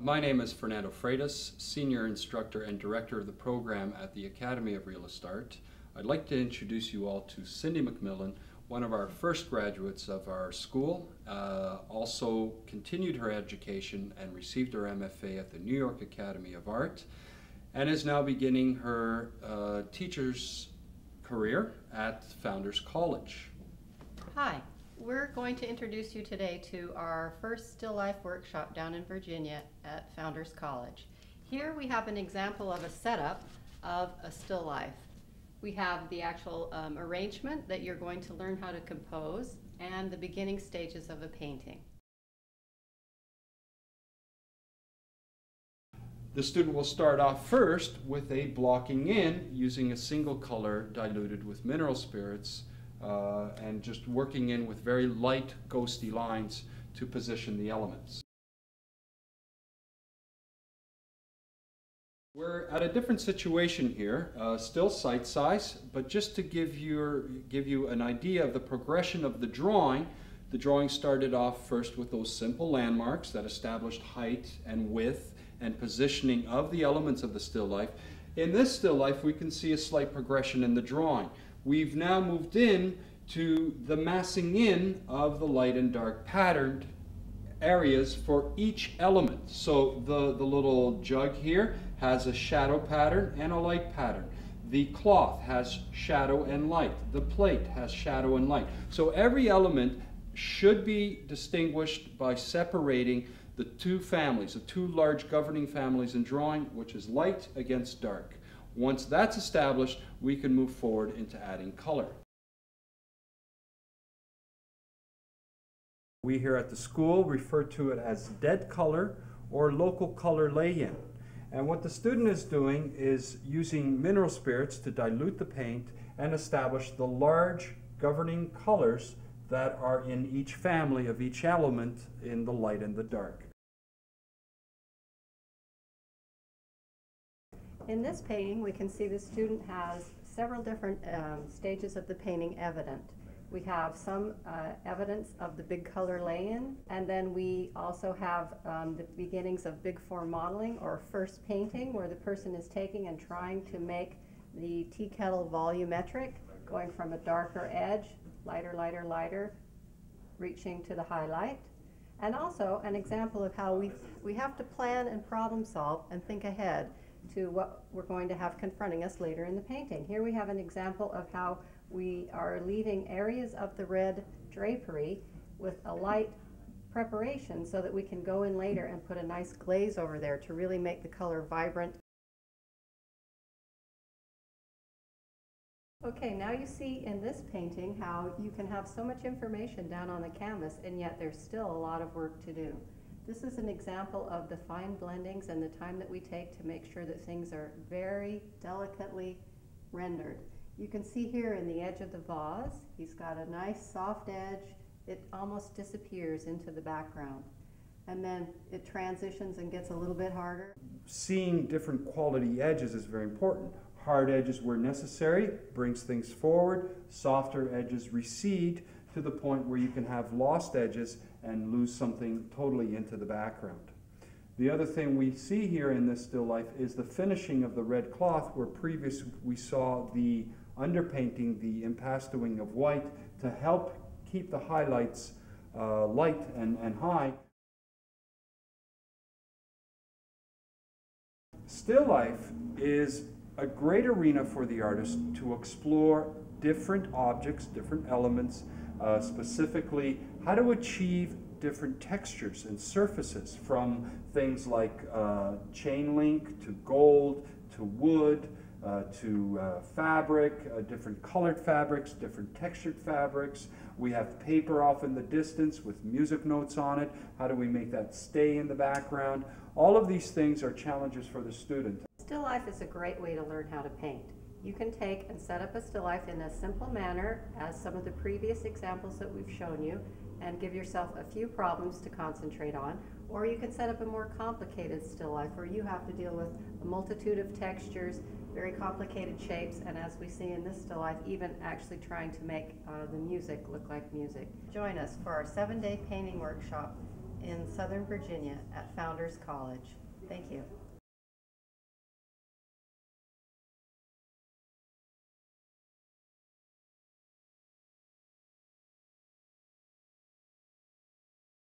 My name is Fernando Freitas, Senior Instructor and Director of the program at the Academy of Realist Art. I'd like to introduce you all to Cindy McMillan, one of our first graduates of our school, also continued her education and received her MFA at the New York Academy of Art, and is now beginning her teacher's career at Founders College. Hi, we're going to introduce you today to our first still life workshop down in Virginia at Founders College. Here we have an example of a setup of a still life. We have the actual arrangement that you're going to learn how to compose and the beginning stages of a painting. The student will start off first with a blocking in using a single color diluted with mineral spirits and just working in with very light ghosty lines to position the elements. We're at a different situation here, still sight size, but just to give you an idea of the progression of the drawing started off first with those simple landmarks that established height and width and positioning of the elements of the still life. In this still life, we can see a slight progression in the drawing. We've now moved in to the massing in of the light and dark patterned areas for each element. So the little jug here has a shadow pattern and a light pattern. The cloth has shadow and light. The plate has shadow and light. So every element should be distinguished by separating the two families, the two large governing families in drawing, which is light against dark. Once that's established, we can move forward into adding color. We here at the school refer to it as dead color or local color lay-in. And what the student is doing is using mineral spirits to dilute the paint and establish the large governing colors that are in each family of each element in the light and the dark. In this painting, we can see the student has several different stages of the painting evident. We have some evidence of the big color lay-in, and then we also have the beginnings of big form modeling or first painting, where the person is taking and trying to make the tea kettle volumetric, going from a darker edge, lighter, lighter, lighter, reaching to the highlight. And also an example of how we have to plan and problem solve and think ahead to what we're going to have confronting us later in the painting. Here we have an example of how we are leaving areas of the red drapery with a light preparation so that we can go in later and put a nice glaze over there to really make the color vibrant. Okay, now you see in this painting how you can have so much information down on the canvas and yet there's still a lot of work to do. This is an example of the fine blendings and the time that we take to make sure that things are very delicately rendered. You can see here in the edge of the vase, he's got a nice soft edge. It almost disappears into the background. And then it transitions and gets a little bit harder. Seeing different quality edges is very important. Hard edges where necessary brings things forward. Softer edges recede to the point where you can have lost edges and lose something totally into the background. The other thing we see here in this still life is the finishing of the red cloth, where previously we saw the underpainting, the impastoing of white to help keep the highlights light and high. Still life is a great arena for the artist to explore different objects, different elements, specifically how to achieve different textures and surfaces, from things like chain link to gold to wood to fabric, different colored fabrics, different textured fabrics. We have paper off in the distance with music notes on it. How do we make that stay in the background? All of these things are challenges for the student. Still life is a great way to learn how to paint. You can take and set up a still life in a simple manner, as some of the previous examples that we've shown you, and give yourself a few problems to concentrate on. Or you can set up a more complicated still life where you have to deal with a multitude of textures, very complicated shapes, and as we see in this still life, even actually trying to make the music look like music. Join us for our 7-day painting workshop in Southern Virginia at Founders College. Thank you.